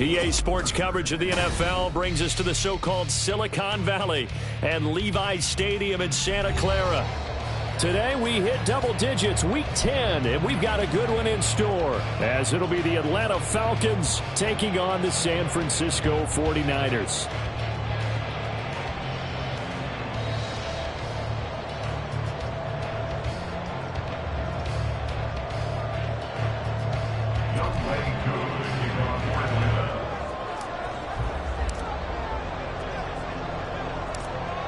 EA Sports coverage of the NFL brings us to the so-called Silicon Valley and Levi's Stadium in Santa Clara. Today we hit double digits, Week 10, and we've got a good one in store, as it'll be the Atlanta Falcons taking on the San Francisco 49ers.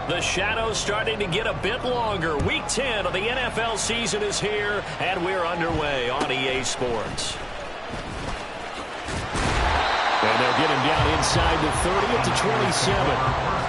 The shadow's starting to get a bit longer. Week 10 of the NFL season is here, and we're underway on EA Sports. And they'll get him down inside the 30 at the 27.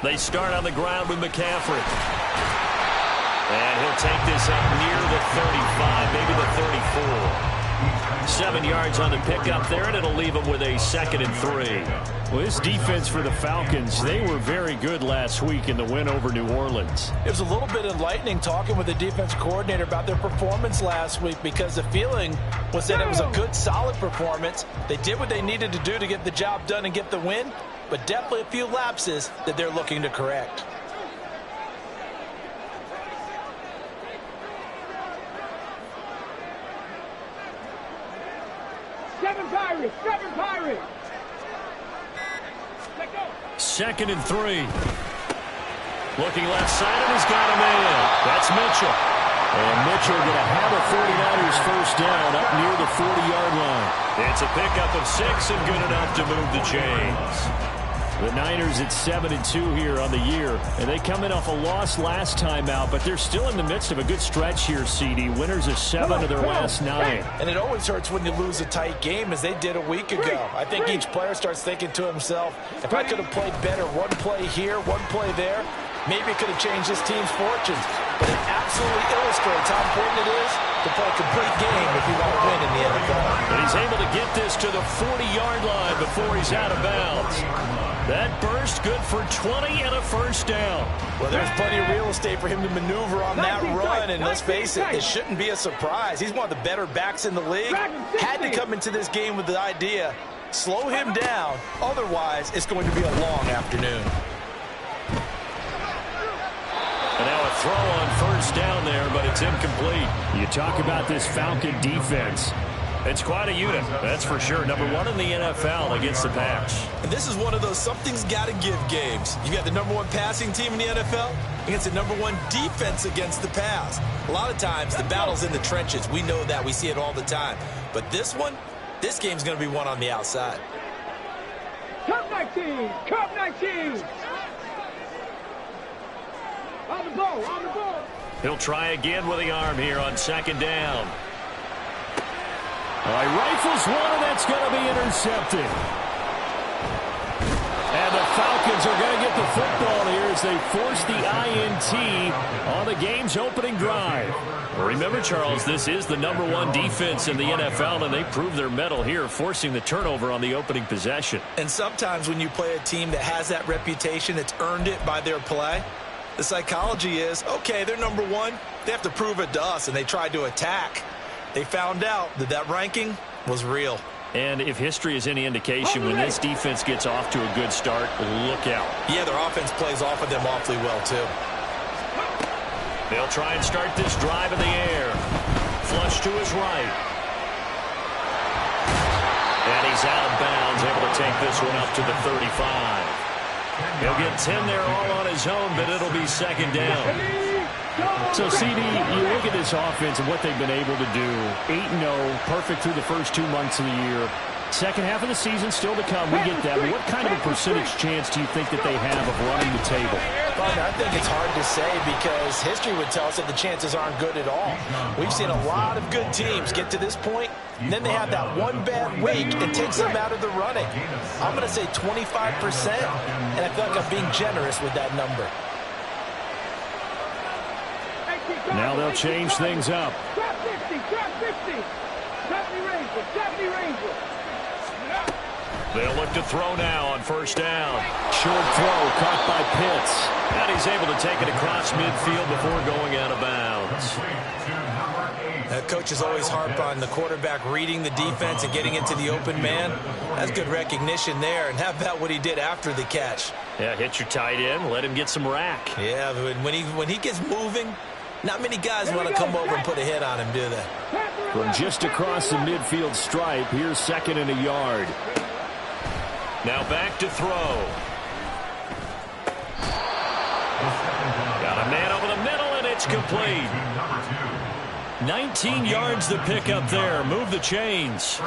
They start on the ground with McCaffrey. And he'll take this up near the 35, maybe the 34. 7 yards on the pickup there, and it'll leave him with a 2nd and 3. Well, this defense for the Falcons, they were very good last week in the win over New Orleans. It was a little bit enlightening talking with the defense coordinator about their performance last week, because the feeling was that it was a good, solid performance. They did what they needed to do to get the job done and get the win, but definitely a few lapses that they're looking to correct. Seven Pirates. 2nd and 3. Looking left side, and he's got a man. That's Mitchell. And Mitchell going to have a 49ers first down up near the 40-yard line. It's a pickup of 6 and good enough to move the chains. The Niners at 7-2 here on the year, and they come in off a loss last time out, but they're still in the midst of a good stretch here, CD. Winners of 7 of their last 9. And it always hurts when you lose a tight game, as they did a week ago. I think each player starts thinking to himself, if I could have played better one play here, one play there, maybe it could have changed this team's fortunes. But it absolutely illustrates how important it is to play a complete game if you want to win in the NFL. And he's able to get this to the 40-yard line before he's out of bounds. That burst good for 20 and a first down. Well, there's plenty of real estate for him to maneuver on that run, and let's face it, it shouldn't be a surprise. He's one of the better backs in the league. Had to come into this game with the idea, slow him down, otherwise it's going to be a long afternoon. And now a throw on first down there, but it's incomplete. You talk about this Falcon defense. It's quite a unit, that's for sure. Number 1 in the NFL against the pass. And this is one of those something's got to give games. You got the number 1 passing team in the NFL against the number 1 defense against the pass. A lot of times the battle's in the trenches. We know that. We see it all the time. But this one, this game's going to be won on the outside. Cup 19. On the ball. He'll try again with the arm here on 2nd down. All right, rifles one, and that's going to be intercepted. And the Falcons are going to get the football here as they force the INT on the game's opening drive. Remember, Charles, this is the number 1 defense in the NFL, and they prove their mettle here, forcing the turnover on the opening possession. And sometimes when you play a team that has that reputation, that's earned it by their play, the psychology is, okay, they're number 1. They have to prove it to us, and they tried to attack. They found out that that ranking was real. And if history is any indication, when this defense gets off to a good start, look out. Yeah, their offense plays off of them awfully well, too. They'll try and start this drive in the air. Flush to his right. And he's out of bounds, able to take this one up to the 35. He'll get 10 there all on his own, but it'll be 2nd down. So, CD, you look at this offense and what they've been able to do. 8-0, perfect through the first 2 months of the year. Second half of the season still to come. We get that. But what kind of a percentage chance do you think that they have of running the table? Partner, I think it's hard to say because history would tell us that the chances aren't good at all. We've seen a lot of good teams get to this point, and then they have that one bad week and takes them out of the running. I'm going to say 25%, and I feel like I'm being generous with that number. Now they'll change things up. Drop 50, drop 50. 70 Ranger, 70 Ranger. They'll look to throw now on first down. Short throw caught by Pitts. And he's able to take it across midfield before going out of bounds. Coaches always harp on the quarterback reading the defense and getting into the open man. That's good recognition there. And how about what he did after the catch? Yeah, hit your tight end, let him get some rack. Yeah, when he gets moving, not many guys want to come over and put a hit on him, do they? From just across the midfield stripe, here's 2nd and a yard. Now back to throw. Got a man over the middle, and it's complete. 19 yards to pick up there. Move the chains.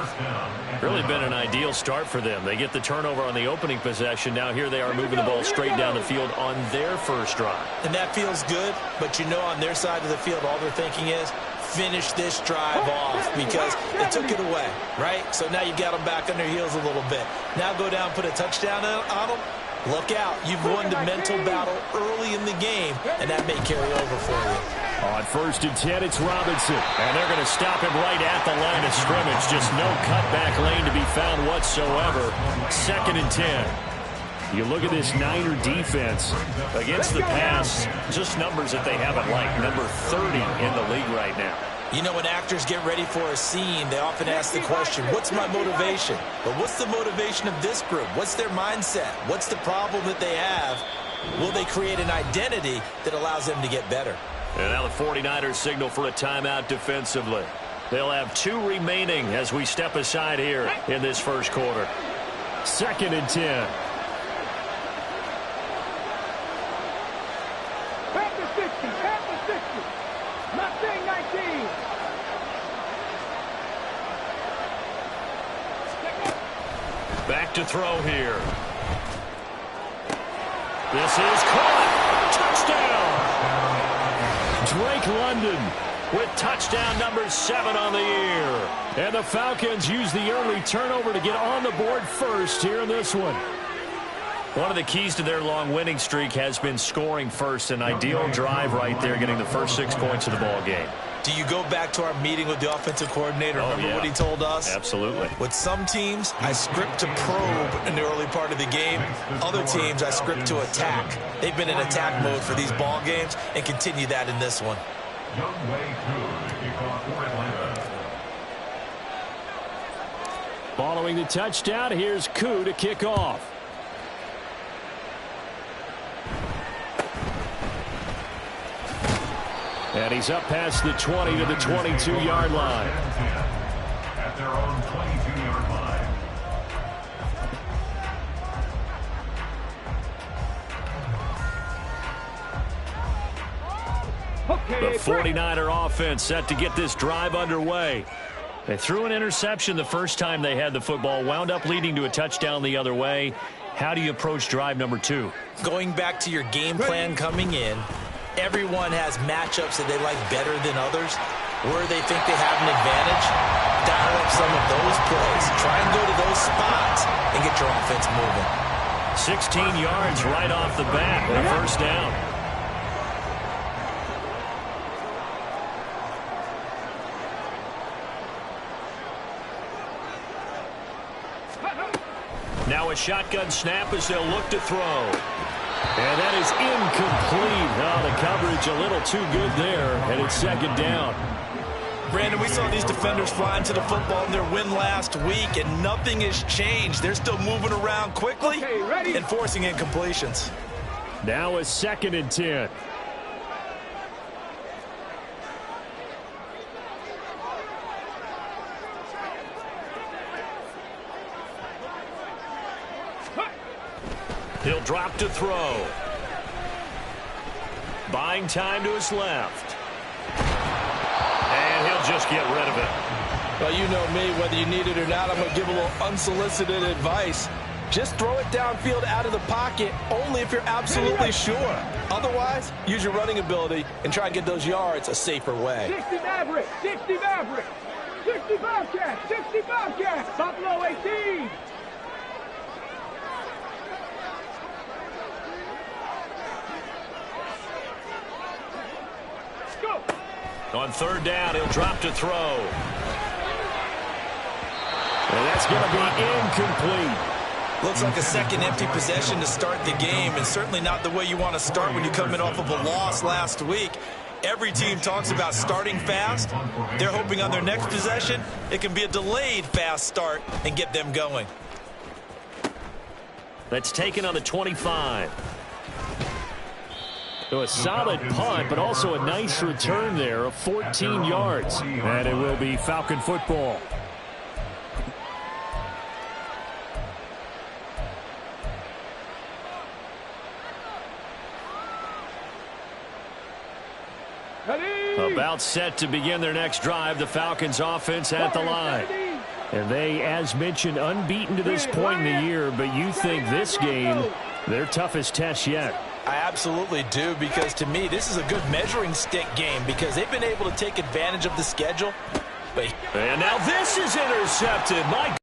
Really been an ideal start for them. They get the turnover on the opening possession. Now here they are moving the ball straight down the field on their first drive. And that feels good, but you know on their side of the field all they're thinking is finish this drive off because they took it away, right? So now you got them back on their heels a little bit. Now go down, put a touchdown on them. Look out. You've won the mental battle early in the game, and that may carry over for you. On 1st and 10, it's Robinson. And they're going to stop him right at the line of scrimmage. Just no cutback lane to be found whatsoever. 2nd and 10. You look at this Niner defense against the pass, just numbers that they haven't liked. Number 30 in the league right now. You know, when actors get ready for a scene, they often ask the question, what's my motivation? But what's the motivation of this group? What's their mindset? What's the problem that they have? Will they create an identity that allows them to get better? And now the 49ers signal for a timeout defensively. They'll have 2 remaining as we step aside here in this first quarter. 2nd and 10. Back to 60, back to 60. Mustang 19. Back to throw here. This is caught. Touchdown. Drake London with touchdown number 7 on the year. And the Falcons use the early turnover to get on the board first here in this one. One of the keys to their long winning streak has been scoring first. An ideal drive right there, getting the first 6 points of the ball game. Do you go back to our meeting with the offensive coordinator? Remember what he told us? Absolutely. With some teams, I script to probe in the early part of the game. Other teams, I script to attack. They've been in attack mode for these ball games and continue that in this one. Following the touchdown, here's Koo to kick off. And he's up past the 20 to the 22-yard line. At their own 22-yard line. The 49er offense set to get this drive underway. They threw an interception the first time they had the football, wound up leading to a touchdown the other way. How do you approach drive number 2? Going back to your game plan coming in, everyone has matchups that they like better than others. Where they think they have an advantage, dial up some of those plays. Try and go to those spots and get your offense moving. 16 yards right off the bat, the first down. Now a shotgun snap as they'll look to throw. And that is incomplete. Oh, the coverage a little too good there, and it's 2nd down. Brandon, we saw these defenders flying to the football in their win last week, and nothing has changed. They're still moving around quickly and forcing incompletions. Now a 2nd and 10. He'll drop to throw. Buying time to his left. And he'll just get rid of it. Well, you know me, whether you need it or not, I'm going to give a little unsolicited advice. Just throw it downfield out of the pocket only if you're absolutely sure. Otherwise, use your running ability and try and get those yards a safer way. 60 Maverick, 60 Maverick, 60 Bobcat, 60 Bobcat, Buffalo 18. Go. On third down, he'll drop to throw. And that's going to be incomplete. Looks like a second empty possession to start the game, and certainly not the way you want to start when you're coming off of a loss last week. Every team talks about starting fast. They're hoping on their next possession, it can be a delayed fast start and get them going. That's taken on the 25. So a solid punt, but also a nice return there of 14 yards. And it will be Falcon football. About set to begin their next drive. The Falcons offense at the line. And they, as mentioned, unbeaten to this point in the year, but you think this game, their toughest test yet. I absolutely do, because to me, this is a good measuring stick game because they've been able to take advantage of the schedule. And now this is intercepted. My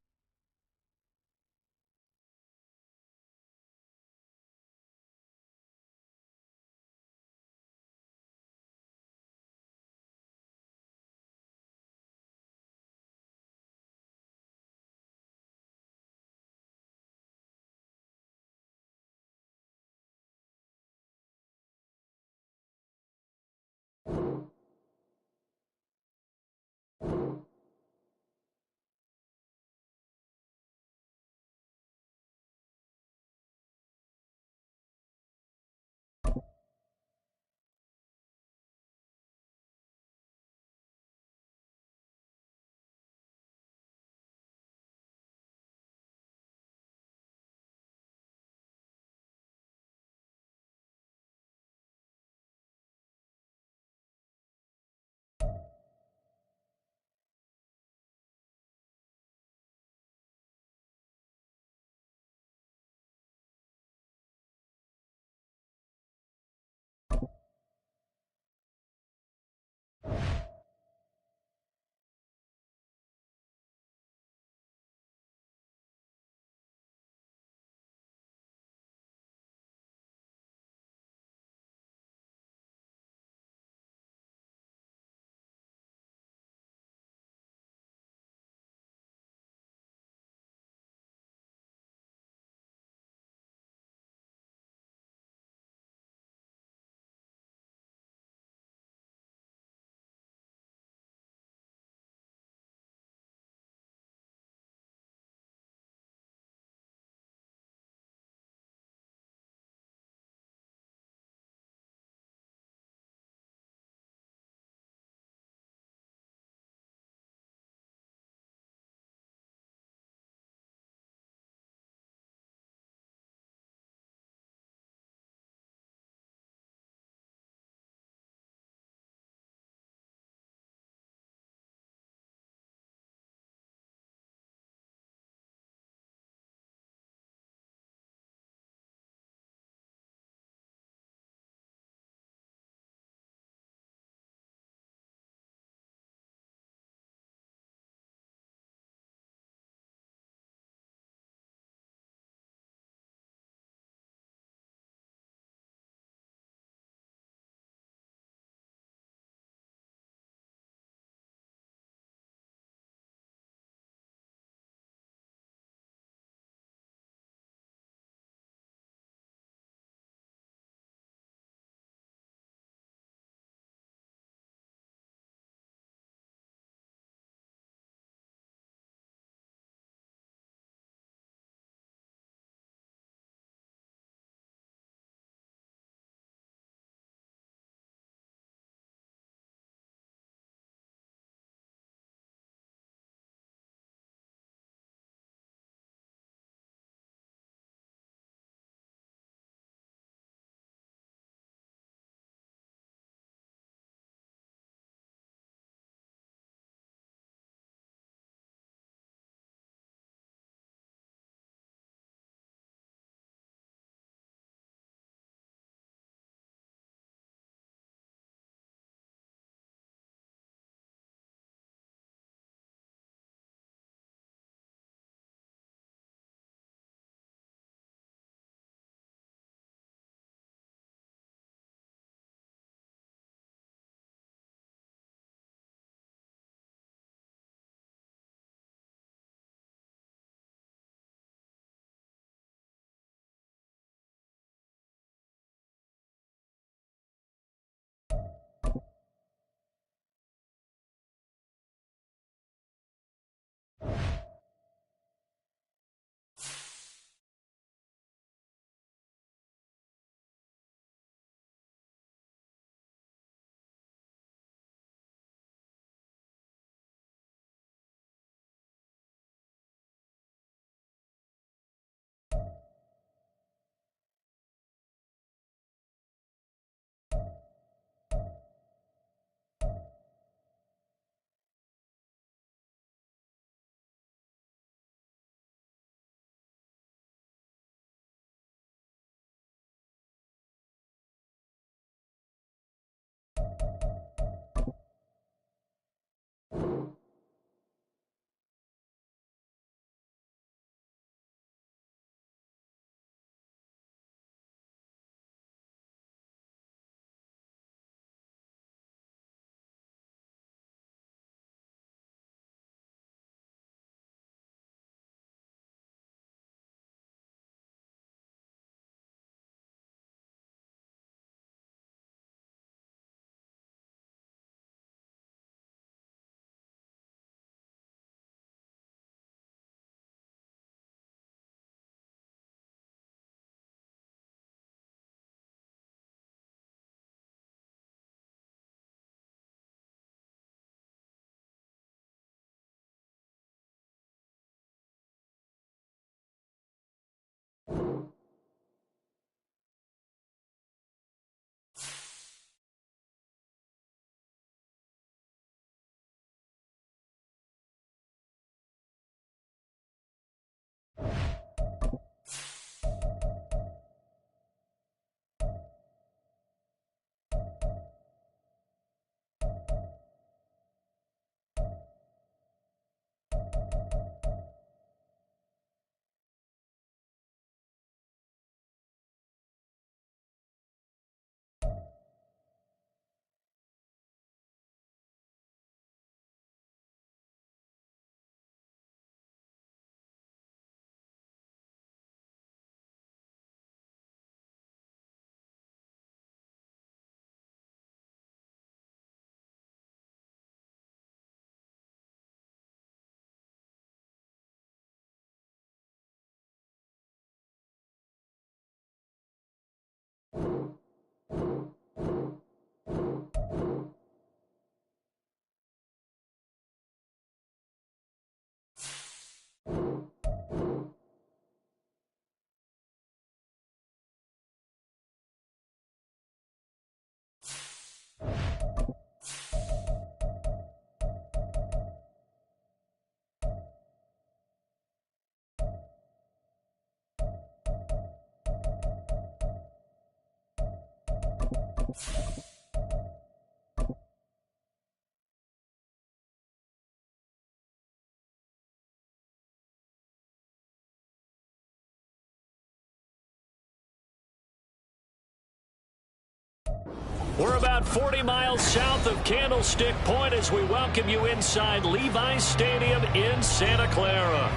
We're about 40 miles south of Candlestick Point as we welcome you inside Levi's Stadium in Santa Clara.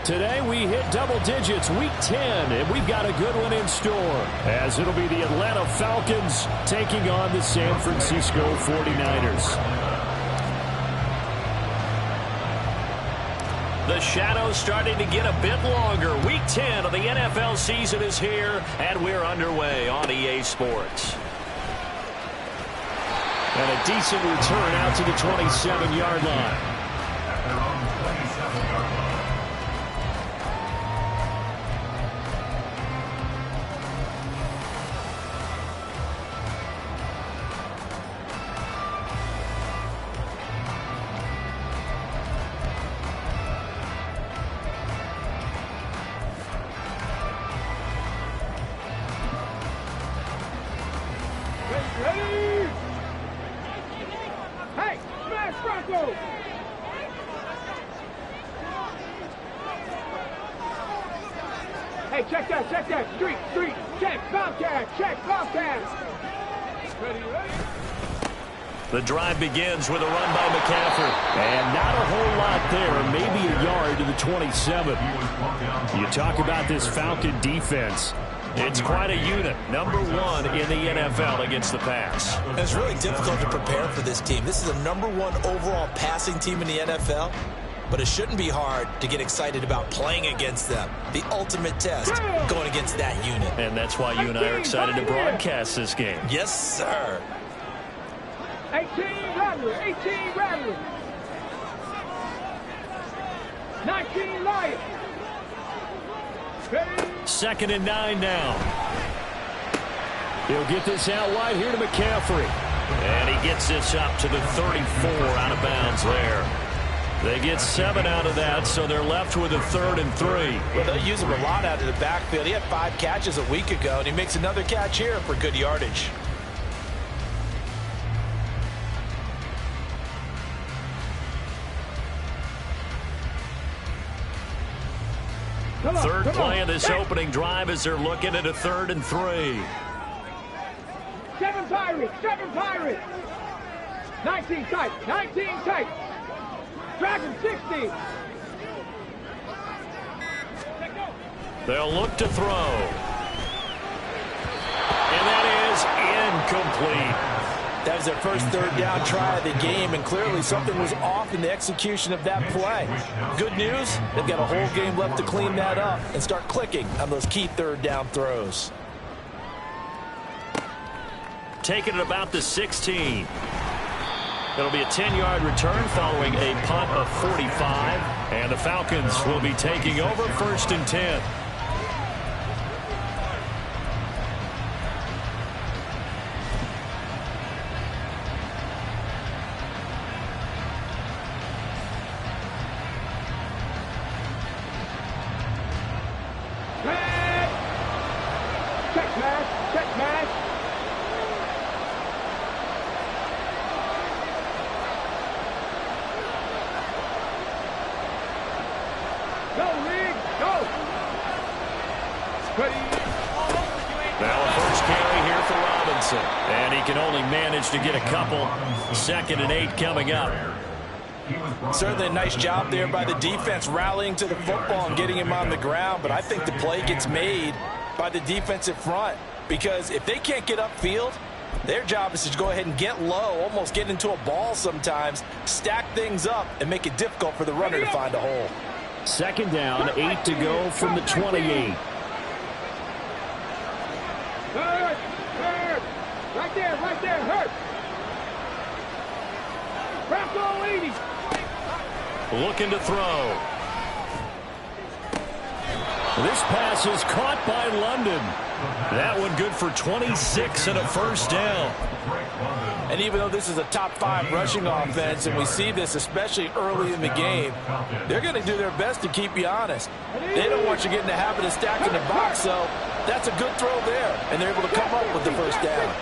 Today we hit double digits, week 10, and we've got a good one in store, as it'll be the Atlanta Falcons taking on the San Francisco 49ers. The shadow's starting to get a bit longer. Week 10 of the NFL season is here, and we're underway on EA Sports. And a decent return out to the 27-yard line. At their own 27-yard line. Ready? Hey, smash Bronco! Hey, check that. Street, check, Bobcat. Ready? The drive begins with a run by McCaffrey. And not a whole lot there, maybe a yard to the 27. You talk about this Falcon defense. It's quite a unit, number one in the NFL against the pass. And it's really difficult to prepare for this team. This is a number one overall passing team in the NFL, but it shouldn't be hard to get excited about playing against them. The ultimate test going against that unit. And that's why you and I are excited to broadcast this game. Yes, sir. 18 Rattler. 19 Lion. Ready? 2nd and 9 now. He'll get this out wide here to McCaffrey. And he gets this up to the 34 out of bounds there. They get 7 out of that, so they're left with a 3rd and 3. Well, they'll use him a lot out of the backfield. He had 5 catches a week ago, and he makes another catch here for good yardage. Third play of this opening drive as they're looking at a 3rd and 3. 7 Pirates. 19 tight. Dragon 60. They'll look to throw. And that is incomplete. That was their first 3rd down try of the game, and clearly something was off in the execution of that play. Good news, they've got a whole game left to clean that up and start clicking on those key 3rd down throws. Taking it about the 16. It'll be a 10-yard return following a punt of 45. And the Falcons will be taking over 1st and 10. Check match. Go, Rig, go. Ready. Now a first carry here for Robinson. And he can only manage to get a couple. 2nd and 8 coming up. Certainly a nice job there by the defense rallying to the football and getting him on the ground, but I think the play gets made by the defensive front, because if they can't get upfield, their job is to go ahead and get low, almost get into a ball sometimes, stack things up, and make it difficult for the runner to find a hole. 2nd down, 8 to go from the 28. Hurt. Right there, hurt. Bronco 80. Looking to throw. This pass is caught by London. That one good for 26 and a first down. And even though this is a top 5 rushing offense, and we see this especially early in the game, they're going to do their best to keep you honest. They don't want you getting the habit of stacking the box, so that's a good throw there, and they're able to come up with the first down.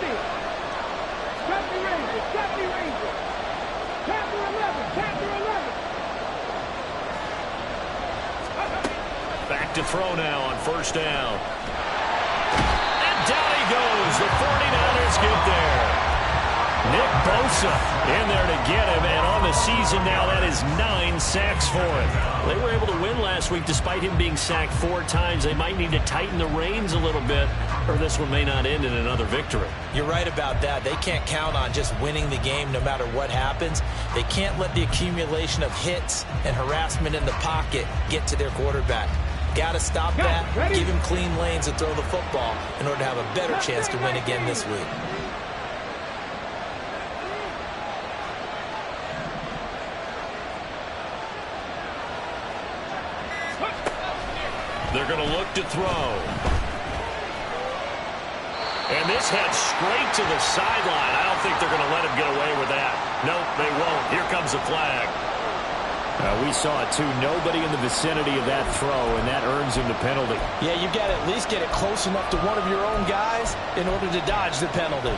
Back to throw now on first down. And down he goes. The 49ers get there. Nick Bosa in there to get him, and on the season now, that is 9 sacks for him. They were able to win last week despite him being sacked 4 times. They might need to tighten the reins a little bit, or this one may not end in another victory. You're right about that. They can't count on just winning the game no matter what happens. They can't let the accumulation of hits and harassment in the pocket get to their quarterback. Got to stop that, give him clean lanes to throw the football in order to have a better chance to win again this week. They're going to look to throw. And this heads straight to the sideline. I don't think they're going to let him get away with that. Nope, they won't. Here comes a flag. We saw it, too. Nobody in the vicinity of that throw, and that earns him the penalty. Yeah, you've got to at least get it close enough to one of your own guys in order to dodge the penalty.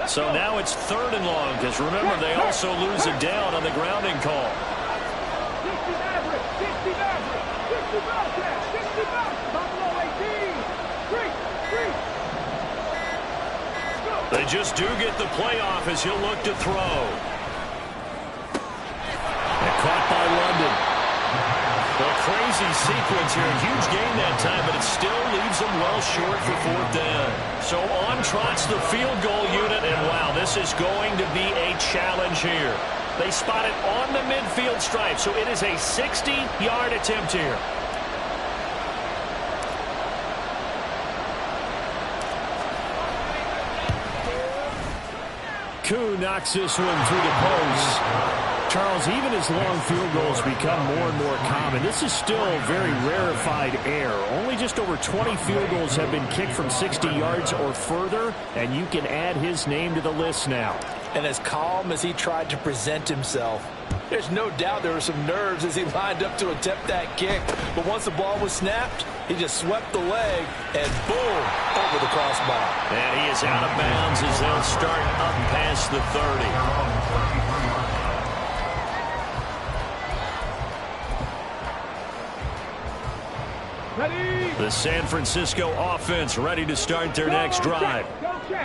So now it's 3rd and long, because remember, they also lose a down on the grounding call. 60 Maverick, 60 Maverick, 60 Bobcat, 60 Bobcat, Buffalo 18, 3, 3. They just do get the playoff as he'll look to throw. And caught by London. A crazy sequence here. Huge gain that time, but it still leaves them well short for 4th down. So on trots the field goal unit, and wow, this is going to be a challenge here. They spot it on the midfield stripe, so it is a 60-yard attempt here. Koo knocks this one through the post. Charles, even as long field goals become more and more common, this is still very rarefied air. Only just over 20 field goals have been kicked from 60 yards or further, and you can add his name to the list now. And as calm as he tried to present himself, there's no doubt there were some nerves as he lined up to attempt that kick. But once the ball was snapped, he just swept the leg and boom, over the crossbar. And he is out of bounds as they'll start up past the 30. The San Francisco offense ready to start their next drive.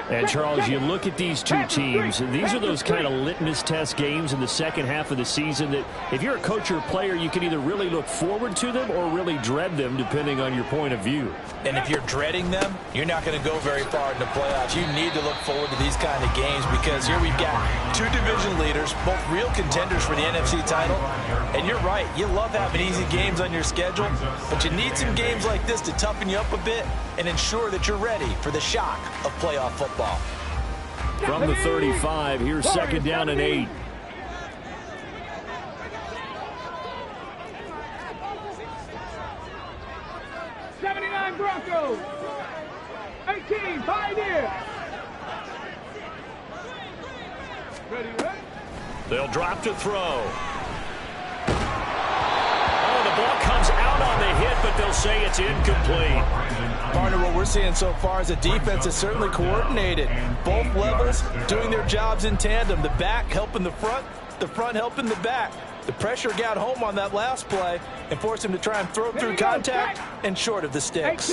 And, Charles, you look at these two teams, and these are those kind of litmus test games in the second half of the season that if you're a coach or a player, you can either really look forward to them or really dread them, depending on your point of view. And if you're dreading them, you're not going to go very far in the playoffs. You need to look forward to these kind of games because here we've got 2 division leaders, both real contenders for the NFC title. And you're right, you love having easy games on your schedule, but you need some games like this to toughen you up a bit and ensure that you're ready for the shock of playoff football. From the 35, here's 2nd down and 8. Broncos, 18 Pioneers. Ready, ready? They'll drop to throw. Oh, the ball comes out on the hit, but they'll say it's incomplete. Partner, what we're seeing so far is the defense is certainly coordinated. Both levels doing their jobs in tandem. The back helping the front helping the back. The pressure got home on that last play and forced him to try and throw through contact and short of the sticks.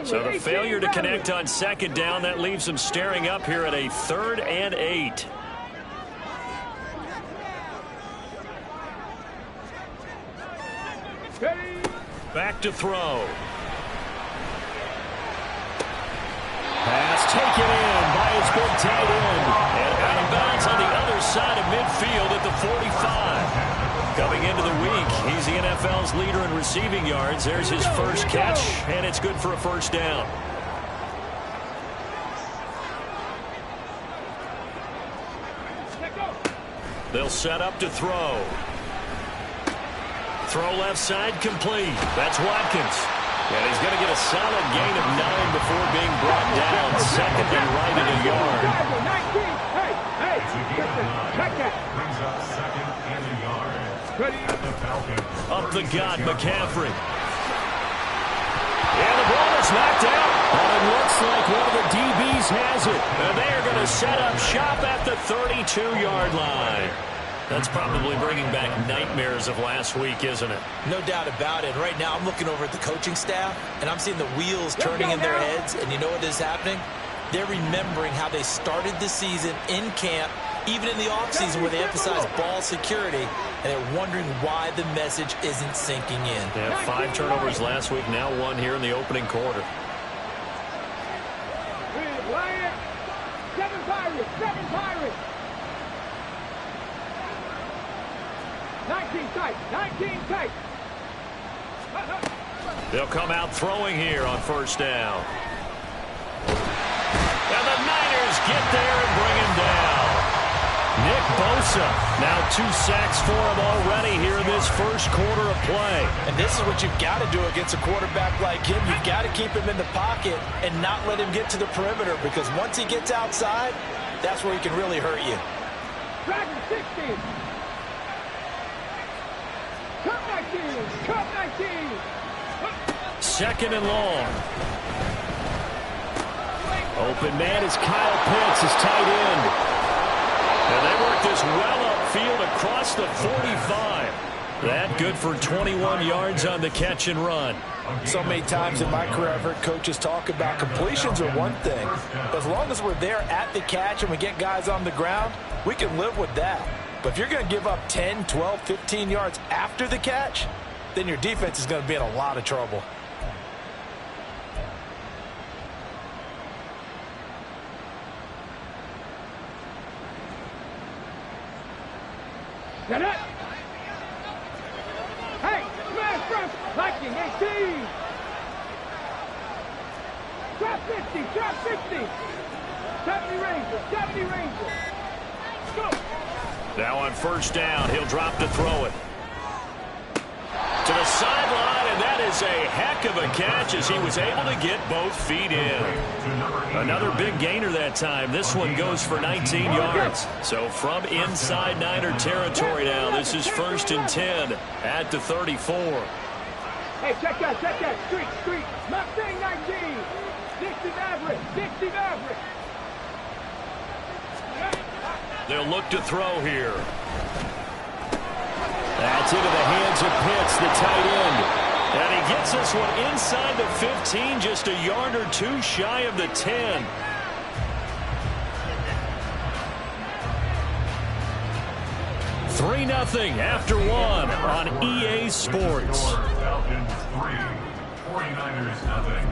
So the failure to connect on 2nd down, that leaves them staring up here at a 3rd and 8. Back to throw. Pass taken in by his big tight end. And out of bounds on the other side of midfield at the 45. Coming into the week, he's the NFL's leader in receiving yards. There's his first catch, and it's good for a 1st down. They'll set up to throw. Throw left side complete. That's Watkins. And he's going to get a solid gain of 9 before being brought down. 2nd and right at a yard. Brings up 2nd and a yard. Ready? At the Falcons. Up the gut, McCaffrey. And the ball is knocked out. But it looks like one of the DBs has it. And they are going to set up shop at the 32-yard line. That's probably bringing back nightmares of last week, isn't it? No doubt about it. Right now, I'm looking over at the coaching staff, and I'm seeing the wheels turning in their heads. And you know what is happening? They're remembering how they started the season in camp, even in the offseason where they emphasized ball security, and they're wondering why the message isn't sinking in. They had 5 turnovers last week, now 1 here in the opening quarter. 7 Pirates, 7 Pirates. 19 tight, 19 tight. They'll come out throwing here on first down. And the Niners get there and bring him down. Nick Bosa, now 2 sacks for him already here in this first quarter of play. And this is what you've got to do against a quarterback like him. You've got to keep him in the pocket and not let him get to the perimeter, because once he gets outside, that's where he can really hurt you. Dragon 60. Cut 19, cut 19. Second and long. Open man is Kyle Pitts, his tight end. And they work this well upfield across the 45. That good for 21 yards on the catch and run. So many times in my career I've heard coaches talk about completions are one thing. But as long as we're there at the catch and we get guys on the ground, we can live with that. But if you're going to give up 10, 12, 15 yards after the catch, then your defense is going to be in a lot of trouble. Get it. Hey, smash front. Viking 18. Trap 50, trap 50. 70 Ranger, 70 Ranger. Go. Now on first down, he'll drop to throw it. To the sideline, and that is a heck of a catch as he was able to get both feet in. Another big gainer that time. This one goes for 19 yards. So from inside Niner territory now, this is 1st and 10 at the 34. Hey, check that, street, street. Mustang 19. 60 Maverick, 60 Maverick. They'll look to throw here. That's into the hands of Pitts, the tight end. And he gets this one inside the 15, just a yard or 2 shy of the 10. $3-0 after 1 on EA Sports. Falcons 3, 49ers nothing.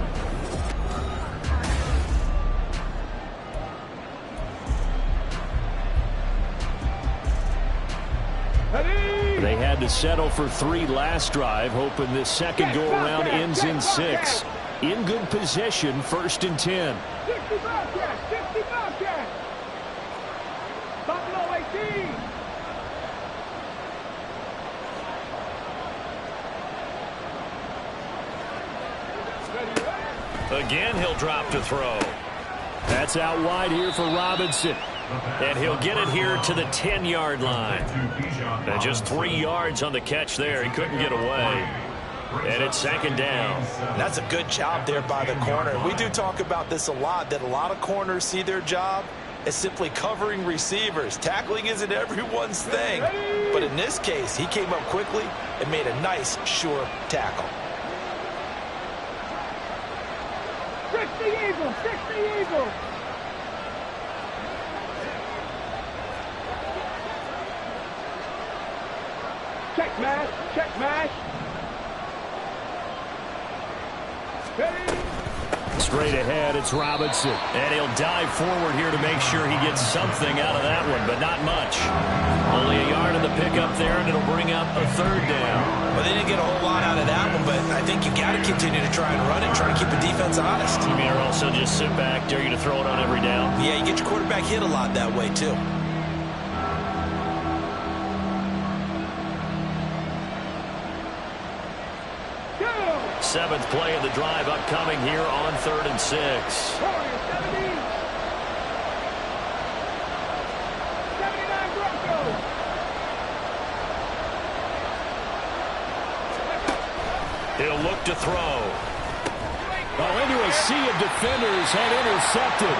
They had to settle for 3 last drive, hoping this second go-around ends in 6. In good position, 1st and 10. 60 Bobcats, 60 Bobcats. Buffalo 18. Again, he'll drop to throw. That's out wide here for Robinson. And he'll get it here to the 10-yard line. And just 3 yards on the catch there. He couldn't get away. And it's 2nd down. That's a good job there by the corner. We do talk about this a lot, that a lot of corners see their job as simply covering receivers. Tackling isn't everyone's thing. But in this case, he came up quickly and made a nice, sure tackle. 60 Eagles, 60 Eagles. Check mash, check mash. Straight ahead, it's Robinson. And he'll dive forward here to make sure he gets something out of that one, but not much. Only a yard in the pickup there, and it'll bring up a 3rd down. Well, they didn't get a whole lot out of that one, but I think you got to continue to try and run it, try to keep the defense honest. You mean, or also just sit back, dare you to throw it on every down? Yeah, you get your quarterback hit a lot that way, too. Seventh play of the drive upcoming here on 3rd and 6. Warriors 70. 79 Broncos. He'll look to throw. Oh, into a sea of defenders and intercepted.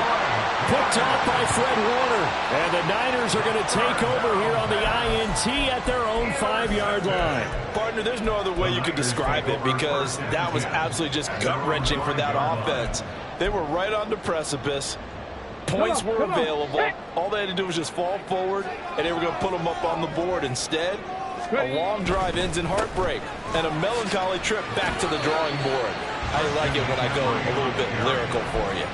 Picked off by Fred Warner. And the Niners are going to take over here on the INT at their own 5-yard line. Partner, there's no other way you could describe it because that was absolutely just gut-wrenching for that offense. They were right on the precipice. Points were available. All they had to do was just fall forward, and they were going to put them up on the board. Instead, a long drive ends in heartbreak and a melancholy trip back to the drawing board. I like it when I go a little bit lyrical for you.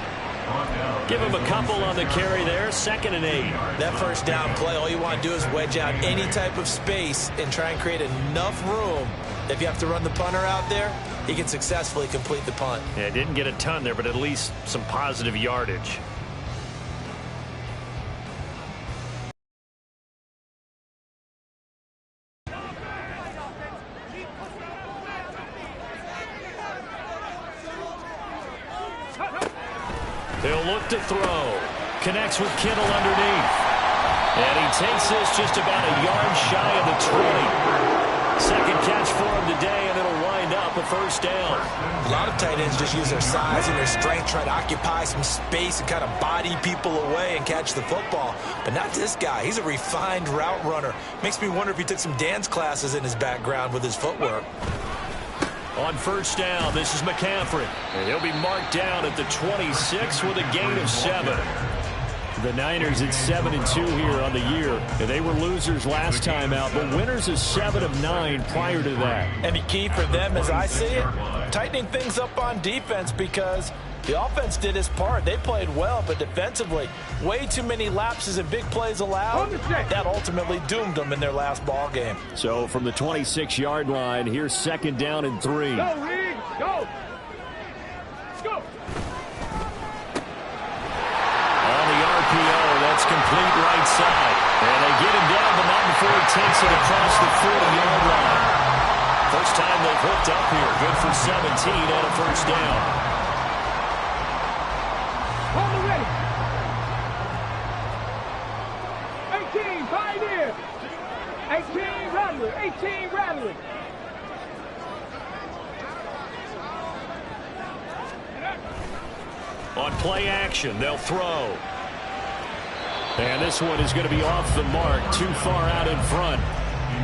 Give him a couple on the carry there. 2nd and 8. That first down play, all you want to do is wedge out any type of space and try and create enough room. If you have to run the punter out there, he can successfully complete the punt. Yeah, didn't get a ton there, but at least some positive yardage. He'll look to throw. Connects with Kittle underneath. And he takes this just about a yard shy of the 20. Second catch for him today, and it'll wind up a first down. A lot of tight ends just use their size and their strength, try to occupy some space and kind of body people away and catch the football. But not this guy. He's a refined route runner. Makes me wonder if he took some dance classes in his background with his footwork. On first down, this is McCaffrey. And he'll be marked down at the 26 with a gain of 7. The Niners at 7-2 here on the year. And they were losers last time out, but winners of 7 of 9 prior to that. And the key for them, as I see it, tightening things up on defense because the offense did its part. They played well, but defensively, way too many lapses and big plays allowed. That ultimately doomed them in their last ball game. So from the 26-yard line, here's 2nd down and 3. Go, Reed, go. Go. On the RPO, that's complete right side. And they get him down, but not before he takes it across the 40-yard line. First time they've hooked up here. Good for 17 and a first down. On the ready. 18, pioneer. 18, Rattler. 18, Rattler. On play action, they'll throw. And this one is going to be off the mark, too far out in front.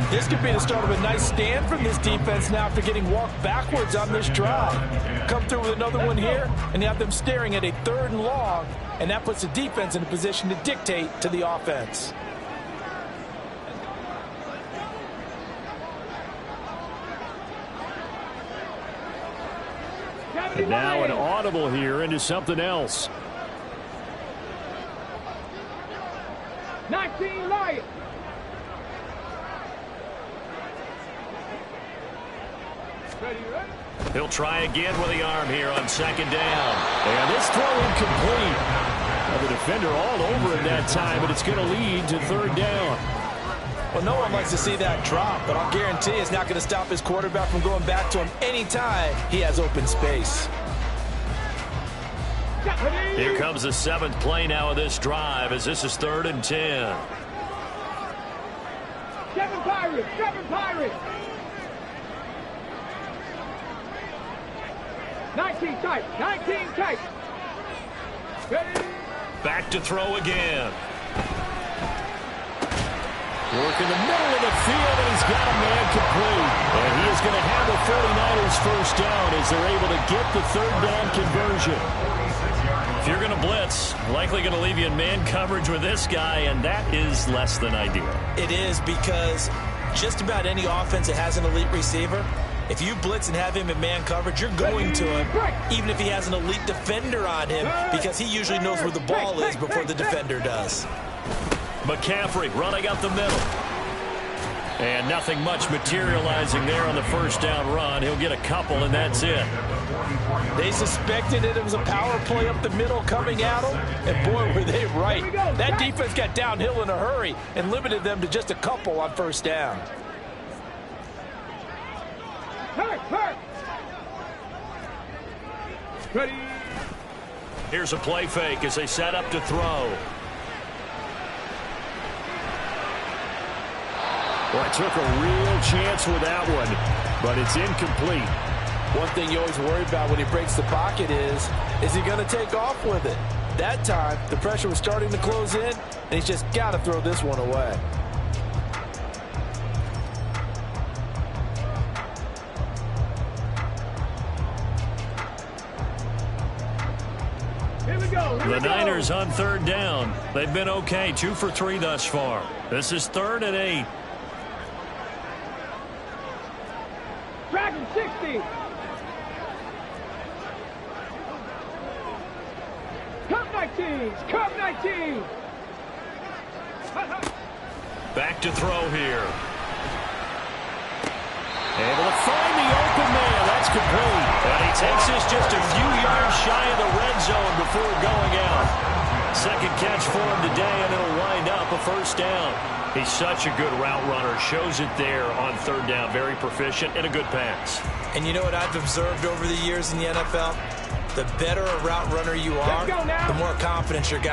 This could be the start of a nice stand from this defense now after getting walked backwards on this drive. Come through with another one here, and you have them staring at a 3rd and long, and that puts the defense in a position to dictate to the offense. And now an audible here into something else. 19, Lions. He'll try again with the arm here on 2nd down. And this throw incomplete. Well, the defender all over it that time, but it's going to lead to 3rd down. Well, no one likes to see that drop, but I'll guarantee it's not going to stop his quarterback from going back to him anytime he has open space. Here comes the 7th play now of this drive as this is 3rd and 10. 7 Pirates, 7 Pirates. 19 tight, 19 tight. Ready? Back to throw again. Work in the middle of the field, and he's got a man complete. And he is going to have the 49ers first down as they're able to get the 3rd down conversion. If you're going to blitz, likely going to leave you in man coverage with this guy, and that is less than ideal. It is because just about any offense that has an elite receiver, if you blitz and have him in man coverage, you're going to him, even if he has an elite defender on him, because he usually knows where the ball is before the defender does. McCaffrey running up the middle. And nothing much materializing there on the first down run. He'll get a couple, and that's it. They suspected it was a power play up the middle coming at them, and boy, were they right. That defense got downhill in a hurry and limited them to just a couple on first down. Hurt. Ready? Here's a play fake as they set up to throw. Well, I took a real chance with that one, but it's incomplete. One thing you always worry about when he breaks the pocket is he going to take off with it? That time, the pressure was starting to close in, and he's just got to throw this one away. The Niners on third down. They've been okay, 2 for 3 thus far. This is 3rd and 8. Dragon 60. Cup 19. Cup 19. Back to throw here. Able to find the open man. That's complete. And he takes this just a few yards shy of the red zone before going out. Second catch for him today, and it'll wind up a first down. He's such a good route runner. Shows it there on third down. Very proficient and a good pass. And you know what I've observed over the years in the NFL? The better a route runner you are, the more confidence your guy